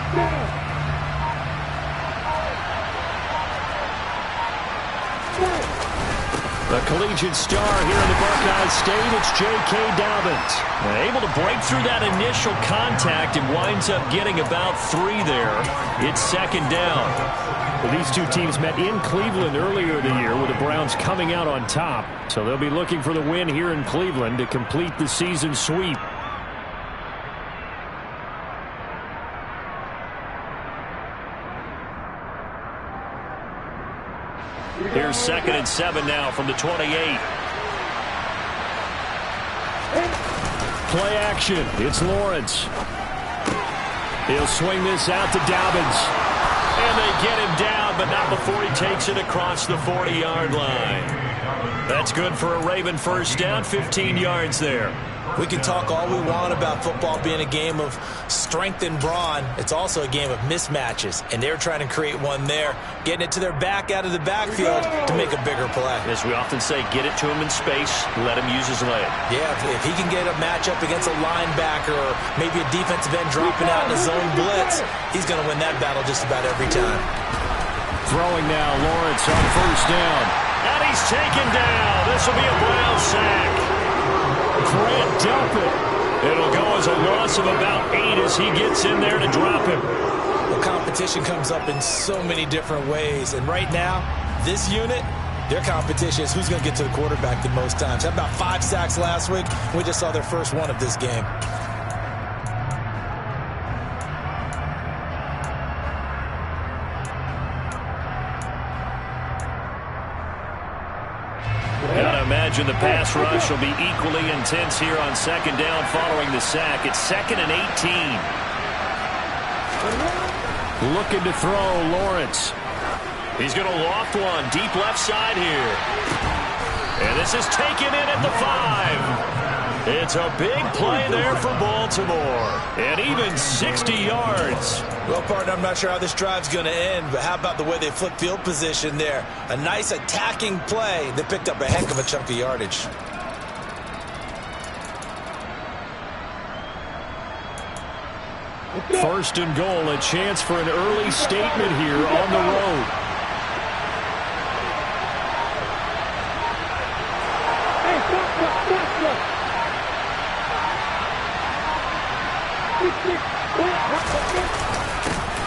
The collegiate star here in the Buckeye State, it's J.K. Dobbins. Able to break through that initial contact and winds up getting about 3 there. It's second down. Well, these two teams met in Cleveland earlier in the year with the Browns coming out on top. So they'll be looking for the win here in Cleveland to complete the season sweep. Here's 2nd and 7 now from the 28. Play action. It's Lawrence. He'll swing this out to Dobbins. And they get him down, but not before he takes it across the 40-yard line. That's good for a Raven first down, 15 yards there. We can talk all we want about football being a game of strength and brawn. It's also a game of mismatches, and they're trying to create one there, getting it to their back out of the backfield to make a bigger play. As we often say, get it to him in space, let him use his leg. Yeah, if he can get a matchup against a linebacker or maybe a defensive end dropping out in a zone blitz, he's going to win that battle just about every time. Throwing now, Lawrence on first down. And he's taken down. This will be a Brown sack. Grant Delpit. It'll go as a loss of about 8 as he gets in there to drop him. The competition comes up in so many different ways. And right now, this unit, their competition is who's going to get to the quarterback the most times. Had about 5 sacks last week. We just saw their first one of this game. Gotta imagine the pass rush will be equally intense here on second down following the sack. It's 2nd and 18. Looking to throw, Lawrence. He's going to loft one deep left side here. And this is taken in at the 5. It's a big play there for Baltimore. And even 60 yards. Well, partner, I'm not sure how this drive's going to end, but how about the way they flip field position there? A nice attacking play. They picked up a heck of a chunk of yardage. First and goal, a chance for an early statement here on the road.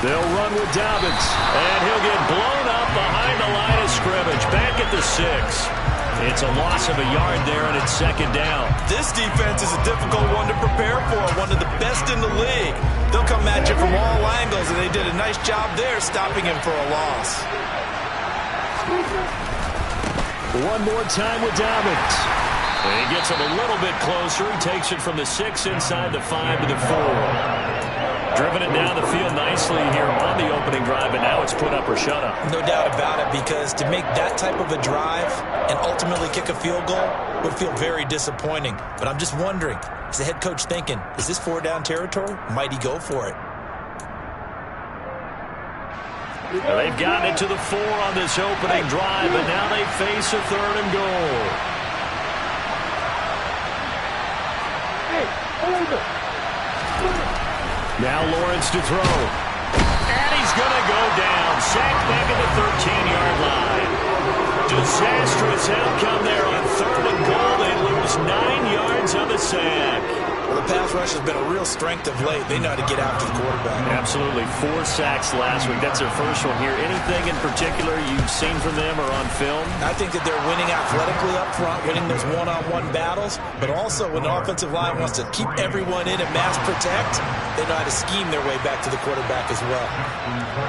They'll run with Dobbins, and he'll get blown up behind the line of scrimmage, back at the 6. It's a loss of a yard there, and it's second down. This defense is a difficult one to prepare for, one of the best in the league. They'll come at you from all angles, and they did a nice job there stopping him for a loss. One more time with Dobbins. And he gets him a little bit closer. He takes it from the 6 inside the 5 to the 4. Driven it down the field nicely here on the opening drive, and now it's put up or shut up. No doubt about it, because to make that type of a drive and ultimately kick a field goal would feel very disappointing. But I'm just wondering, is the head coach thinking, is this 4-down territory? Might he go for it? Well, they've gotten it to the 4 on this opening drive, but now they face a 3rd and goal. Now Lawrence to throw. And he's going to go down. Sacked back at the 13-yard line. Disastrous outcome there on 3rd and goal. They lose 9 yards on the sack. Well, the pass rush has been a real strength of late. They know how to get after the quarterback. Absolutely. 4 sacks last week. That's their first one here. Anything in particular you've seen from them or on film? I think that they're winning athletically up front, winning those one-on-one battles, but also when the offensive line wants to keep everyone in and mass protect, they know how to scheme their way back to the quarterback as well.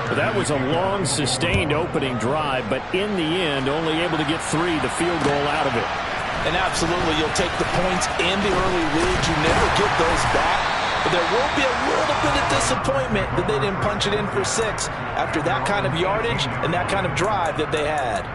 Well, that was a long, sustained opening drive, but in the end, only able to get 3, the field goal out of it. And absolutely, you'll take the points in the early lead. You never get those back. But there will be a little bit of disappointment that they didn't punch it in for 6 after that kind of yardage and that kind of drive that they had.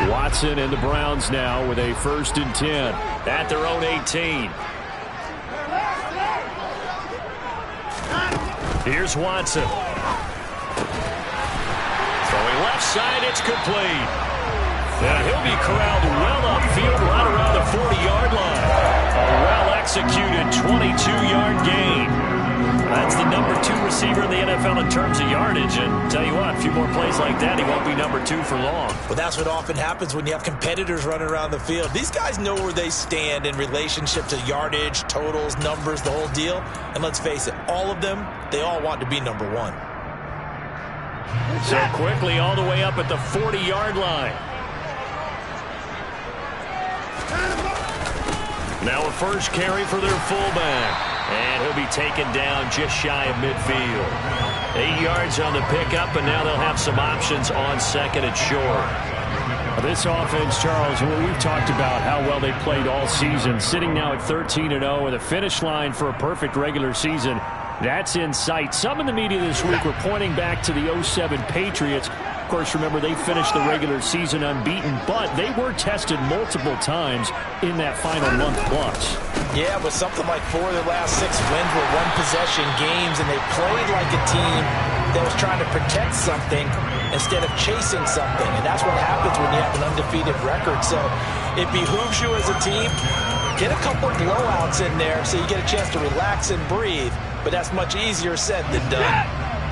Watson and the Browns now with a 1st and 10 at their own 18. Here's Watson. Throwing left side, it's complete. And he'll be corralled well upfield right around the 40-yard line. A well-executed 22-yard gain. That's the number 2 receiver in the NFL in terms of yardage. And tell you what, a few more plays like that, he won't be number 2 for long. Well, that's what often happens when you have competitors running around the field. These guys know where they stand in relationship to yardage, totals, numbers, the whole deal. And let's face it, all of them, they all want to be number 1. So quickly all the way up at the 40-yard line. Now a first carry for their fullback. And he'll be taken down just shy of midfield. 8 yards on the pickup, and now they'll have some options on 2nd and short. This offense, Charles, we've talked about how well they played all season, sitting now at 13-0 with a finish line for a perfect regular season. That's in sight. Some in the media this week were pointing back to the 07 Patriots. Of course, remember, they finished the regular season unbeaten, but they were tested multiple times in that final month plus. Yeah, but something like 4 of their last 6 wins were one-possession games, and they played like a team that was trying to protect something instead of chasing something. And that's what happens when you have an undefeated record. So it behooves you as a team, get a couple blowouts in there so you get a chance to relax and breathe. But that's much easier said than done.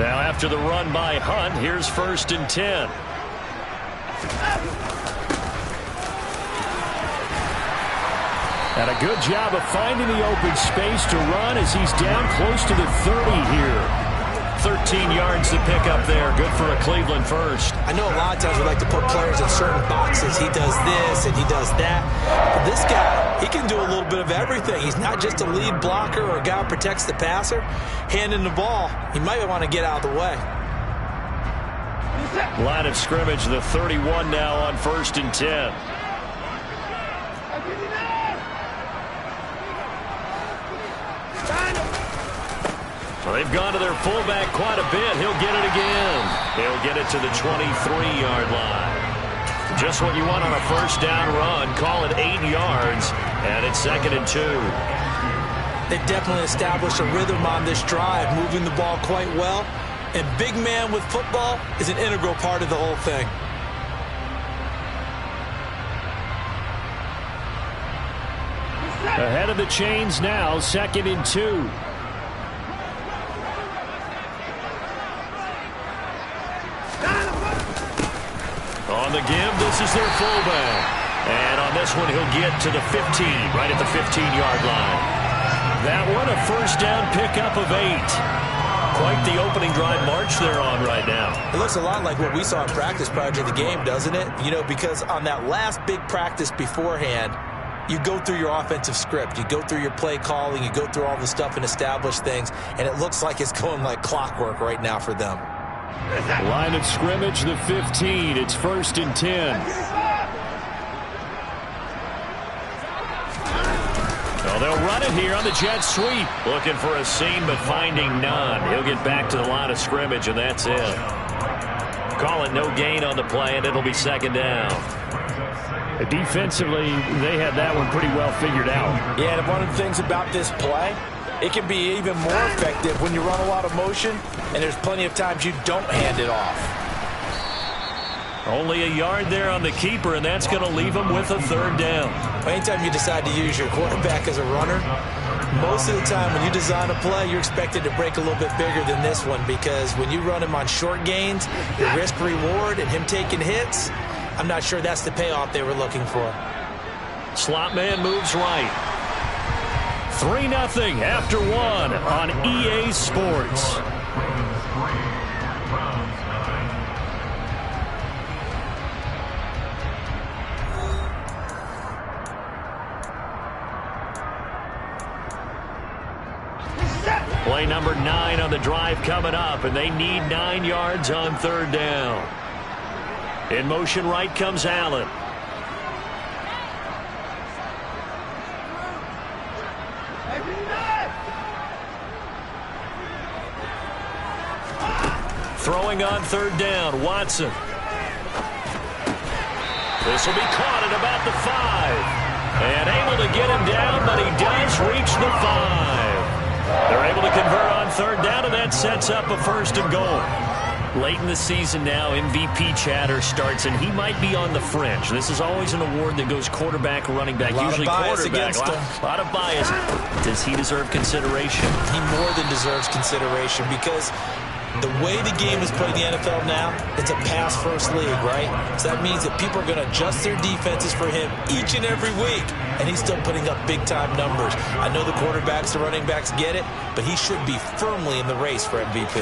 Now after the run by Hunt, here's 1st and 10. And a good job of finding the open space to run as he's down close to the 30 here. 13 yards to pick up there. Good for a Cleveland first. I know a lot of times we like to put players in certain boxes. He does this and he does that. But this guy, he can do a little bit of everything. He's not just a lead blocker or a guy who protects the passer. Handing the ball, he might want to get out of the way. Line of scrimmage, the 31 now on 1st and 10. Well, they've gone to their fullback quite a bit. He'll get it again. He'll get it to the 23-yard line. Just what you want on a first down run. Call it 8 yards, and it's 2nd and 2. They've definitely established a rhythm on this drive, moving the ball quite well. And big man with football is an integral part of the whole thing. Ahead of the chains now, 2nd and 2. On the give, this is their fullback. And on this one, he'll get to the 15, right at the 15-yard line. That one, a first down pickup of 8. Quite the opening drive march they're on right now. It looks a lot like what we saw in practice prior to the game, doesn't it? You know, because on that last big practice beforehand, you go through your offensive script. You go through your play calling. You go through all the stuff and establish things. And it looks like it's going like clockwork right now for them. Line of scrimmage, the 15. It's 1st and 10. Well, they'll run it here on the jet sweep. Looking for a seam, but finding none. He'll get back to the line of scrimmage, and that's it. Call it no gain on the play, and it'll be 2nd down. Defensively, they had that one pretty well figured out. Yeah, and one of the things about this play, it can be even more effective when you run a lot of motion, and there's plenty of times you don't hand it off. Only a yard there on the keeper, and that's going to leave him with a 3rd down. Anytime you decide to use your quarterback as a runner, most of the time when you design a play, you're expected to break a little bit bigger than this one, because when you run him on short gains, your risk-reward and him taking hits, I'm not sure that's the payoff they were looking for. Slot man moves right. 3-0 after 1 on EA Sports. Play number 9 on the drive coming up, and they need 9 yards on 3rd down. In motion right comes Allen. Throwing on 3rd down, Watson. This will be caught at about the 5. And able to get him down, but he does reach the 5. They're able to convert on third down, and that sets up a 1st and goal. Late in the season now, MVP chatter starts, and he might be on the fringe. This is always an award that goes quarterback, running back, usually quarterback. A lot of bias. Does he deserve consideration? He more than deserves consideration because the way the game is played in the NFL now, it's a pass-first league, right? So that means that people are going to adjust their defenses for him each and every week, and he's still putting up big-time numbers. I know the quarterbacks, the running backs get it, but he should be firmly in the race for MVP.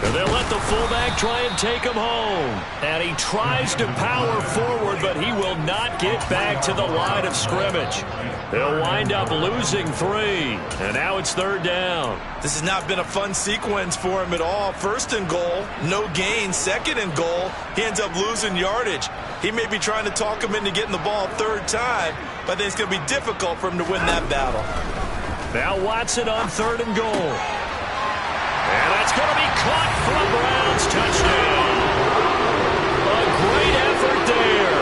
And they'll let the fullback try and take him home. And he tries to power forward, but he will not get back to the line of scrimmage. He'll wind up losing 3. And now it's 3rd down. This has not been a fun sequence for him at all. 1st and goal, no gain. 2nd and goal, he ends up losing yardage. He may be trying to talk him into getting the ball 3rd time, but I think it's going to be difficult for him to win that battle. Now Watson on 3rd and goal. And that's going to be caught for a Browns touchdown. A great effort there.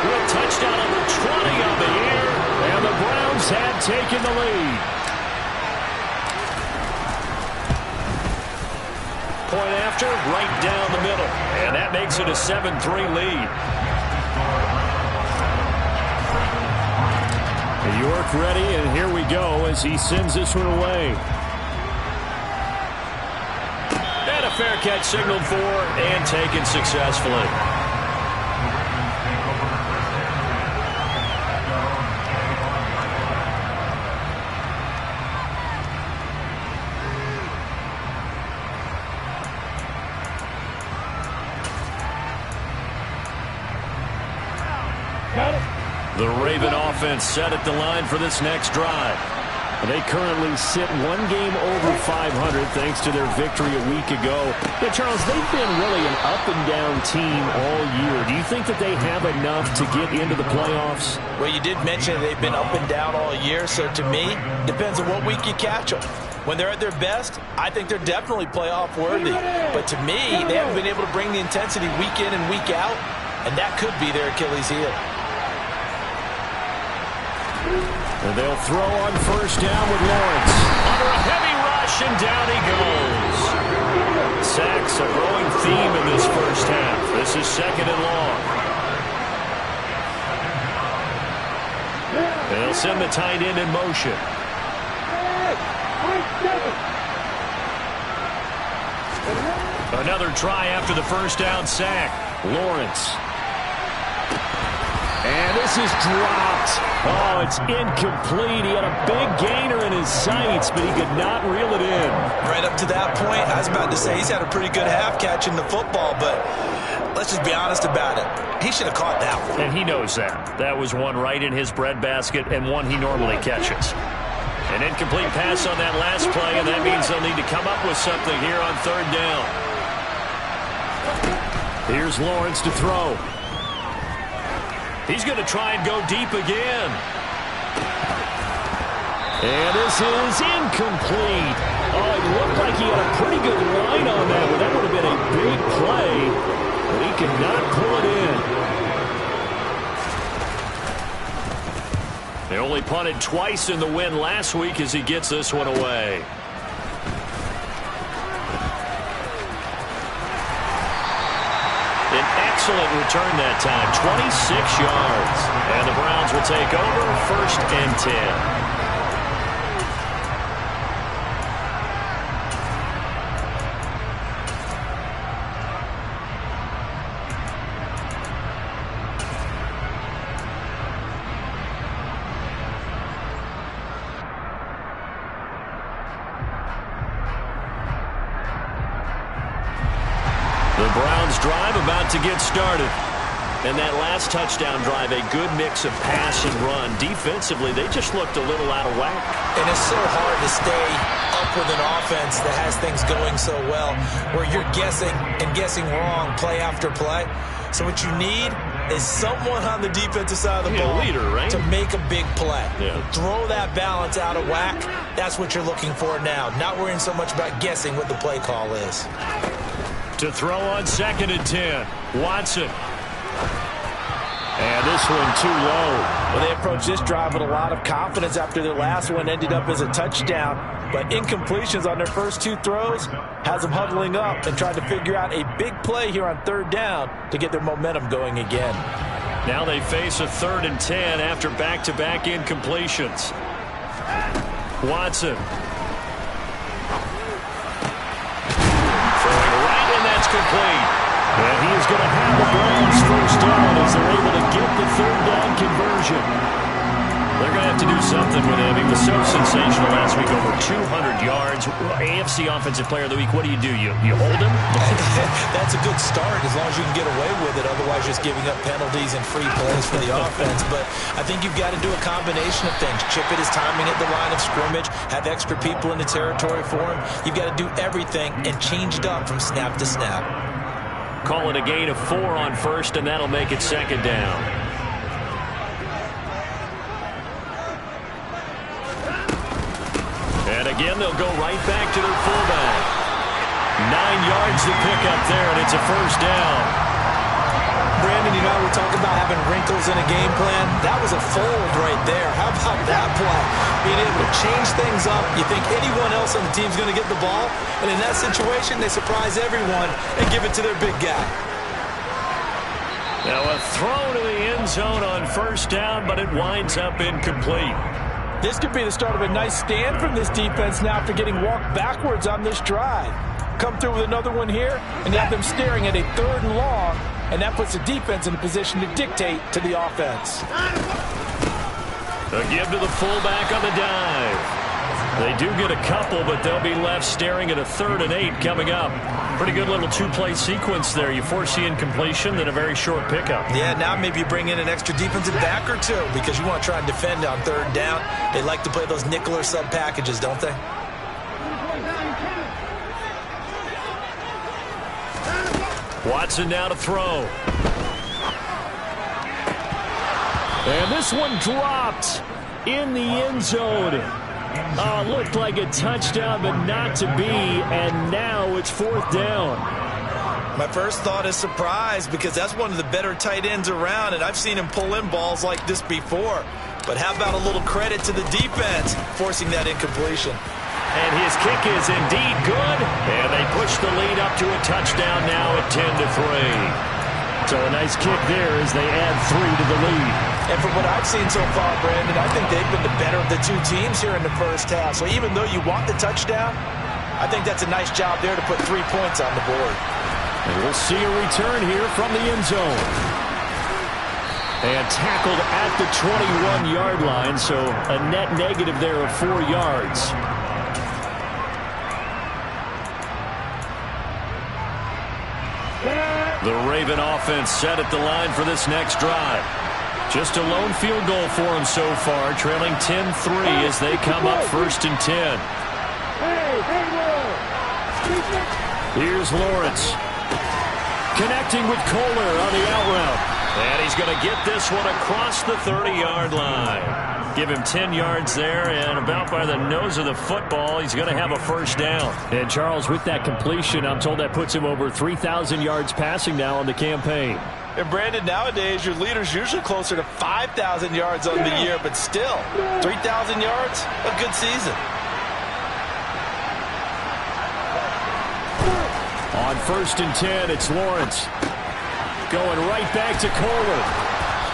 With touchdown number 20 on the year. And the Browns have taken the lead. Point after, right down the middle. And that makes it a 7-3 lead. York ready, and here we go as he sends this one away. And a fair catch signaled for and taken successfully. The Raven offense set at the line for this next drive. They currently sit one game over 500 thanks to their victory a week ago. Yeah, Charles, they've been really an up-and-down team all year. Do you think that they have enough to get into the playoffs? Well, you did mention they've been up and down all year, so to me, depends on what week you catch them. When they're at their best, I think they're definitely playoff worthy. But to me, they haven't been able to bring the intensity week in and week out, and that could be their Achilles heel. And they'll throw on 1st down with Lawrence. Under a heavy rush, and down he goes. Sacks a growing theme in this first half. This is 2nd and long. They'll send the tight end in motion. Another try after the 1st down sack. Lawrence. And this is dropped. Oh, it's incomplete. He had a big gainer in his sights, but he could not reel it in. Right up to that point, I was about to say he's had a pretty good half catching the football, but let's just be honest about it. He should have caught that one. And he knows that. That was one right in his breadbasket and one he normally catches. An incomplete pass on that last play, and that means they'll need to come up with something here on 3rd down. Here's Lawrence to throw. He's going to try and go deep again. And this is incomplete. Oh, it looked like he had a pretty good line on that one. That would have been a big play, but he could not pull it in. They only punted twice in the win last week as he gets this one away. Excellent return that time, 26 yards. And the Browns will take over 1st and 10. The Browns drive about to get started. And that last touchdown drive, a good mix of pass and run. Defensively, they just looked a little out of whack. And it's so hard to stay up with an offense that has things going so well, where you're guessing and guessing wrong play after play. So what you need is someone on the defensive side of the ball leader, right? to make a big play. Yeah. Throw that balance out of whack. That's what you're looking for now. Not worrying so much about guessing what the play call is. To throw on 2nd and 10. Watson. And this one too low. Well, they approached this drive with a lot of confidence after their last one ended up as a touchdown. But incompletions on their first two throws has them huddling up and trying to figure out a big play here on third down to get their momentum going again. Now they face a 3rd and 10 after back-to-back incompletions. Watson. Throwing right, and that's complete. And he is going to have the Browns first down as they're able to get the 3rd down conversion. They're going to have to do something with him. He was so sensational last week, over 200 yards. AFC Offensive Player of the Week, what do? You hold him? That's a good start as long as you can get away with it. Otherwise, just giving up penalties and free plays for the offense. But I think you've got to do a combination of things. Chip it his timing at the line of scrimmage, have extra people in the territory for him. You've got to do everything and change it up from snap to snap. Call it a gain of 4 on first, and that'll make it 2nd down. And again, they'll go right back to their fullback. 9 yards to pick up there, and it's a first down. Brandon, you know, we talk about having wrinkles in a game plan. That was a fold right there. How about that play? Being able to change things up. You think anyone else on the team's going to get the ball, and in that situation, they surprise everyone and give it to their big guy. Now a throw to the end zone on first down, but it winds up incomplete. This could be the start of a nice stand from this defense now after getting walked backwards on this drive. Come through with another one here, and you have them staring at a 3rd and long, and that puts the defense in a position to dictate to the offense. A give to the fullback on the dive. They do get a couple, but they'll be left staring at a 3rd and 8 coming up. Pretty good little 2-play sequence there. You force the incompletion, then a very short pickup. Yeah, now maybe you bring in an extra defensive back or two because you want to try and defend on 3rd down. They like to play those nickel or sub packages, don't they? Watson now to throw. And this one dropped in the end zone. Looked like a touchdown, but not to be, and now it's 4th down. My first thought is surprise because that's one of the better tight ends around, and I've seen him pull in balls like this before. But how about a little credit to the defense forcing that incompletion? And his kick is indeed good, and they push the lead up to a touchdown now at 10-3. So a nice kick there as they add 3 to the lead. And from what I've seen so far, Brandon, I think they've been the better of the two teams here in the first half. So even though you want the touchdown, I think that's a nice job there to put 3 points on the board. And we'll see a return here from the end zone. And tackled at the 21-yard line, so a net negative there of 4 yards. The Raven offense set at the line for this next drive. Just a lone field goal for them so far, trailing 10-3 as they come up 1st and 10. Here's Lawrence. Connecting with Kohler on the out route. And he's going to get this one across the 30-yard line. Give him 10 yards there, and about by the nose of the football, he's going to have a first down. And Charles, with that completion, I'm told that puts him over 3,000 yards passing now on the campaign. And Brandon, nowadays, your leader's usually closer to 5,000 yards on the year, but still, 3,000 yards, a good season. On 1st and 10, it's Lawrence. Going right back to Kohler.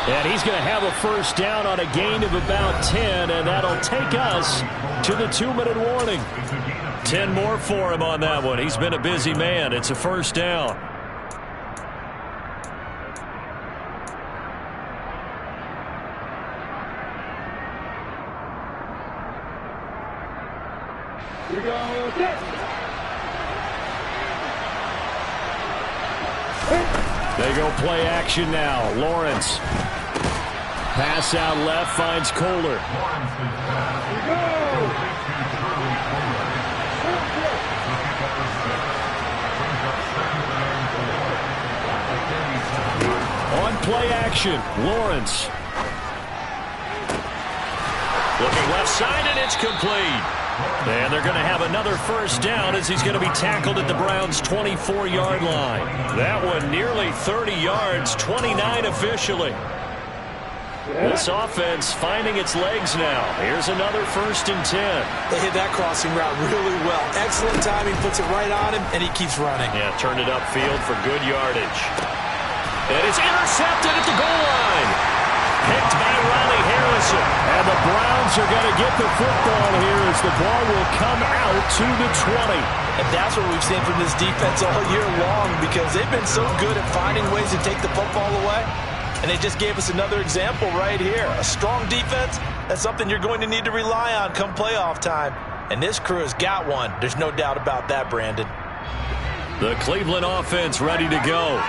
And he's going to have a first down on a gain of about 10, and that'll take us to the 2-minute warning. 10 more for him on that one. He's been a busy man. It's a first down. Here we go. They go play action now. Lawrence. Pass out left, finds Kohler. On play action, Lawrence. Looking left side, and it's complete. And they're going to have another first down as he's going to be tackled at the Browns' 24-yard line. That one nearly 30 yards, 29 officially. This offense finding its legs now. Here's another 1st and 10. They hit that crossing route really well. Excellent timing, puts it right on him, and he keeps running. Yeah, turned it upfield for good yardage. And it's intercepted at the goal line. Picked by Riley Harrison. And the Browns are going to get the football here as the ball will come out to the 20. And that's what we've seen from this defense all year long, because they've been so good at finding ways to take the football away. And they just gave us another example right here. A strong defense, that's something you're going to need to rely on come playoff time. And this crew has got one. There's no doubt about that, Brandon. The Cleveland offense ready to go.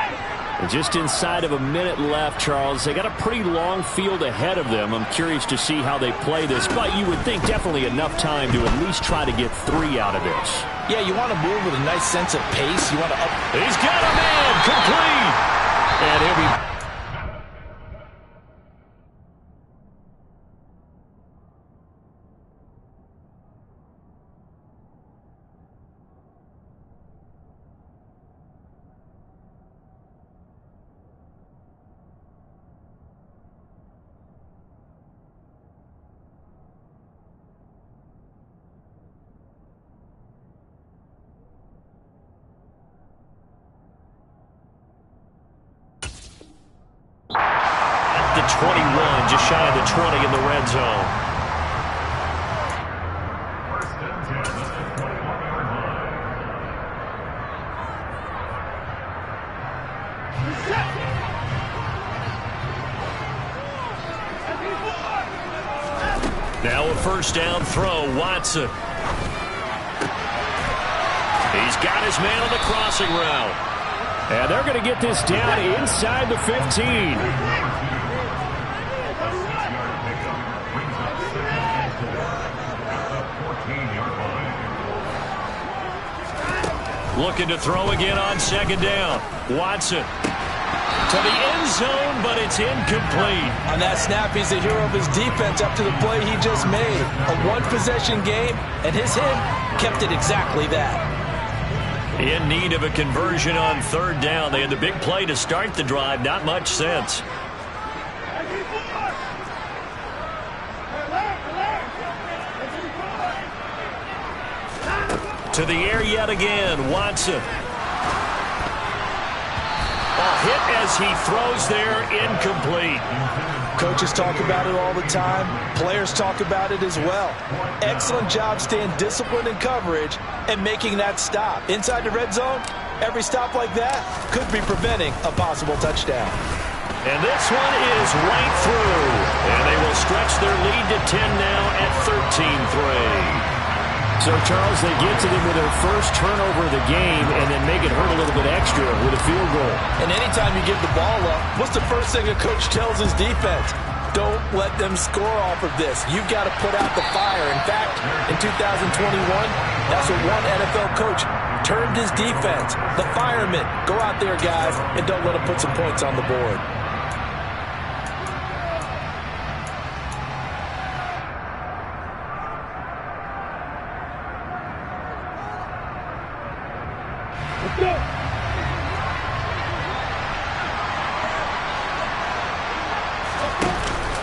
And just inside of a minute left, Charles. They got a pretty long field ahead of them. I'm curious to see how they play this. But you would think definitely enough time to at least try to get 3 out of this. Yeah, you want to move with a nice sense of pace. You want to up. He's got a man complete. And he'll be... The 21, just shy of the 20 in the red zone. Now a 1st down throw, Watson. He's got his man on the crossing route. And they're going to get this down inside the 15. Looking to throw again on 2nd down. Watson to the end zone, but it's incomplete. On that snap, he's the hero of his defense up to the play he just made. A one-possession game, and his hit kept it exactly that. In need of a conversion on 3rd down. They had the big play to start the drive. Not much sense. To the air yet again, Watson. A hit as he throws there, incomplete. Coaches talk about it all the time. Players talk about it as well. Excellent job staying disciplined in coverage and making that stop. Inside the red zone, every stop like that could be preventing a possible touchdown. And this one is right through. And they will stretch their lead to 10 now at 13-3. So, Charles, they get to them with their first turnover of the game and then make it hurt a little bit extra with a field goal. And anytime you give the ball up, what's the first thing a coach tells his defense? Don't let them score off of this. You've got to put out the fire. In fact, in 2021, that's what one NFL coach termed his defense. The firemen. Go out there, guys, and don't let them put some points on the board.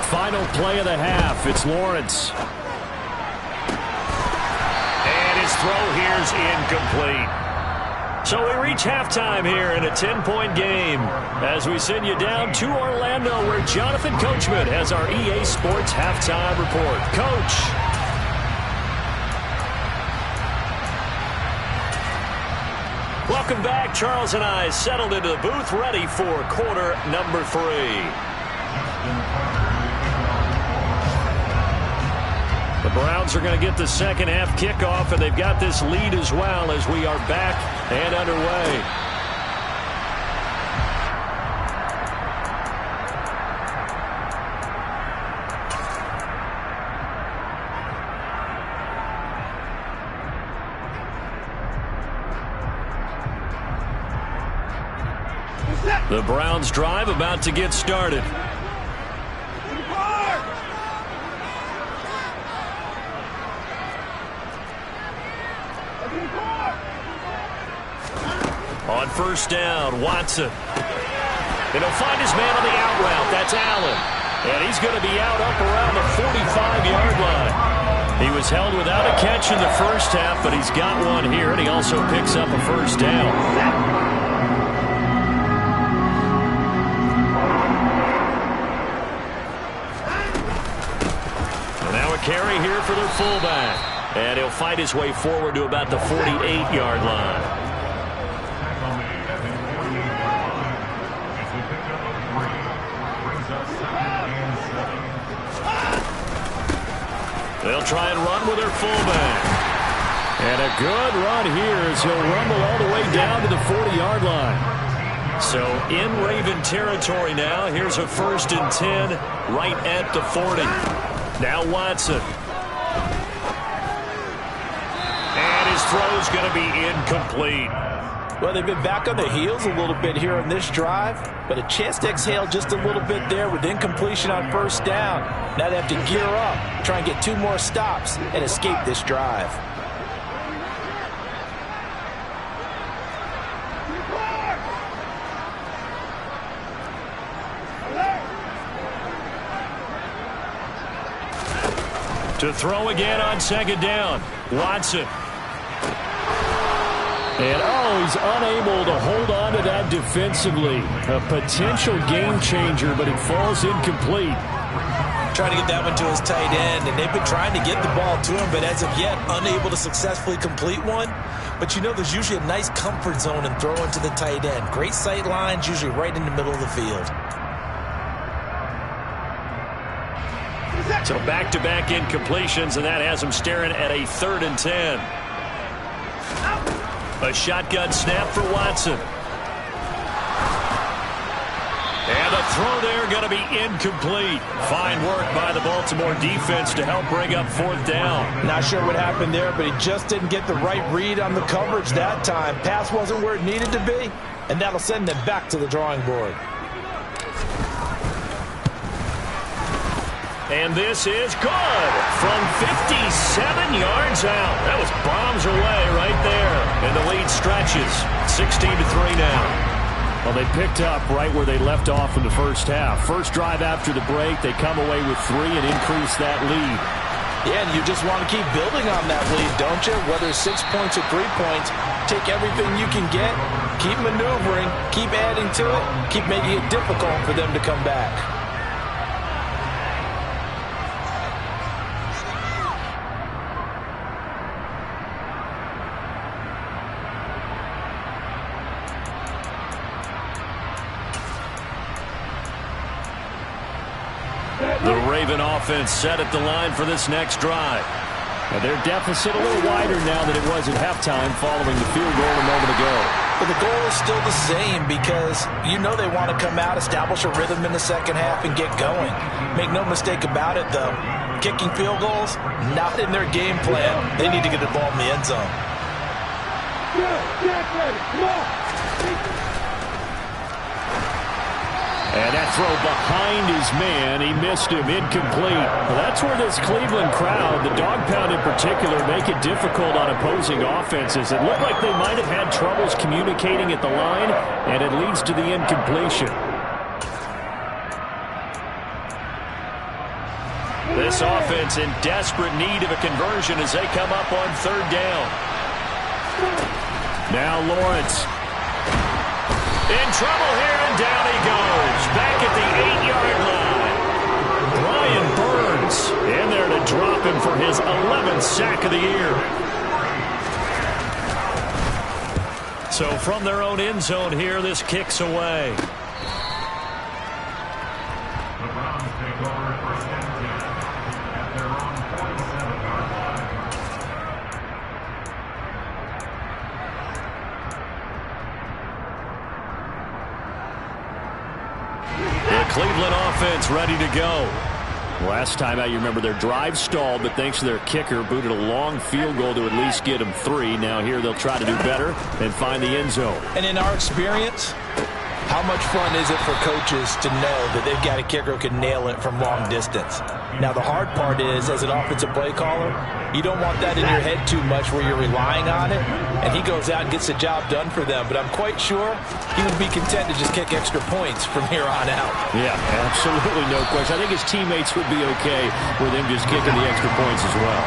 Final play of the half. It's Lawrence. And his throw here's incomplete. So we reach halftime here in a 10-point game as we send you down to Orlando where Jonathan Coachman has our EA Sports halftime report. Coach. Welcome back. Charles and I settled into the booth ready for quarter number 3. The Browns are going to get the second half kickoff, and they've got this lead as well as we are back and underway. The Browns drive about to get started. On 1st down, Watson. And he'll find his man on the out route. That's Allen. And he's going to be out up around the 45-yard line. He was held without a catch in the first half, but he's got one here, and he also picks up a first down. And now a carry here for their fullback. And he'll fight his way forward to about the 48-yard line. They'll try and run with their fullback. And a good run here as he'll rumble all the way down to the 40-yard line. So in Raven territory now. Here's a 1st and 10 right at the 40. Now Watson. And his throw's going to be incomplete. Well, they've been back on their heels a little bit here on this drive, but a chance to exhale just a little bit there with incompletion on first down. Now they have to gear up, try and get 2 more stops and escape this drive. To throw again on 2nd down, Watson. And, he's unable to hold on to that defensively. A potential game changer, but it falls incomplete. Trying to get that one to his tight end, and they've been trying to get the ball to him, but as of yet, unable to successfully complete one. But you know there's usually a nice comfort zone in throwing to the tight end. Great sight lines, usually right in the middle of the field. So back-to-back incompletions, and that has him staring at a 3rd and 10. A shotgun snap for Watson. And a throw there going to be incomplete. Fine work by the Baltimore defense to help bring up 4th down. Not sure what happened there, but he just didn't get the right read on the coverage that time. Pass wasn't where it needed to be, and that'll send them back to the drawing board. And this is good from 57 yards out. That was bombs away right there. And the lead stretches 16-3 now. Well, they picked up right where they left off in the first half. First drive after the break, they come away with 3 and increase that lead. Yeah, and you just want to keep building on that lead, don't you? Whether it's 6 points or 3 points, take everything you can get, keep maneuvering, keep adding to it, keep making it difficult for them to come back. The Raven offense set at the line for this next drive. Now their deficit a little wider now than it was at halftime following the field goal a moment ago. But the goal is still the same because you know they want to come out, establish a rhythm in the second half, and get going. Make no mistake about it, though. Kicking field goals, not in their game plan. They need to get the ball in the end zone. And that throw behind his man, he missed him, incomplete. Well, that's where this Cleveland crowd, the dog pound in particular, make it difficult on opposing offenses. It looked like they might have had troubles communicating at the line, and it leads to the incompletion. This offense in desperate need of a conversion as they come up on 3rd down. Now Lawrence. In trouble here, and down he goes. Back at the 8-yard line. Brian Burns in there to drop him for his 11th sack of the year. So from their own end zone here, this kicks away. Cleveland offense ready to go. Last time out, you remember their drive stalled, but thanks to their kicker, booted a long field goal to at least get them 3. Now here they'll try to do better and find the end zone. And in our experience, How much fun is it for coaches to know that they've got a kicker who can nail it from long distance? Now, the hard part is, as an offensive play caller, you don't want that in your head too much where you're relying on it, and he goes out and gets the job done for them. But I'm quite sure he would be content to just kick extra points from here on out. Yeah, absolutely no question. I think his teammates would be okay with him just kicking the extra points as well.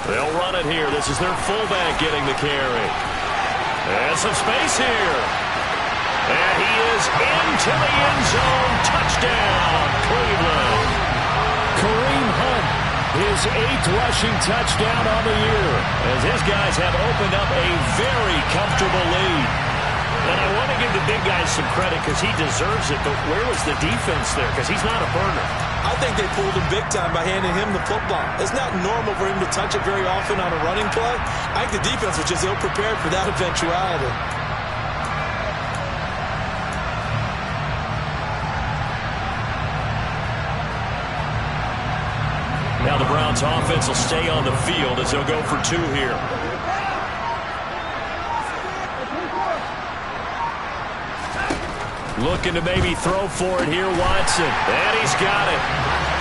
They'll run it here. This is their fullback getting the carry. And some space here. And he is into the end zone. Touchdown, Cleveland. Kareem Hunt, his 8th rushing touchdown on the year, as his guys have opened up a very comfortable lead. And I want to give the big guys some credit because he deserves it, but where was the defense there? Because he's not a burner. I think they pulled him big time by handing him the football. It's not normal for him to touch it very often on a running play. I think the defense was just ill-prepared for that eventuality. Now the Browns offense will stay on the field as they'll go for 2 here. Looking to maybe throw for it here, Watson. And he's got it.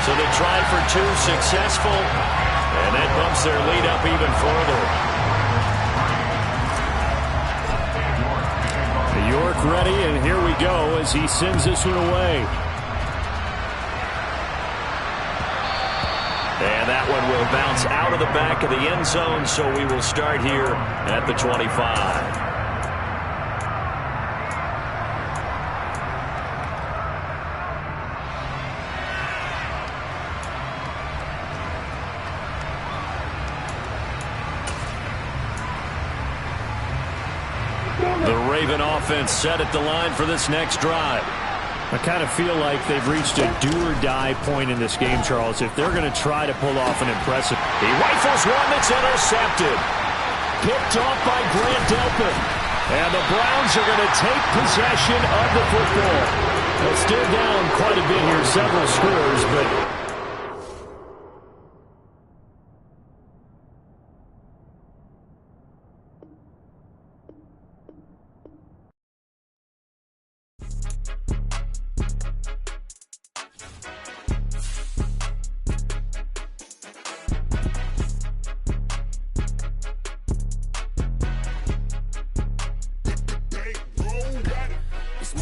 So they tried for 2, successful. And that bumps their lead up even further. York ready, and here we go as he sends this one away. And that one will bounce out of the back of the end zone, so we will start here at the 25. The Raven offense set at the line for this next drive. I kind of feel like they've reached a do-or-die point in this game, Charles, if they're going to try to pull off an impressive... He rifles one that's intercepted. Picked off by Grant Delpit. And the Browns are going to take possession of the football. They're still down quite a bit here, several scores, but...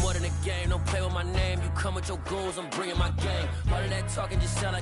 More than a game, don't play with my name. You come with your goons, I'm bringing my game. All of that talking just sound like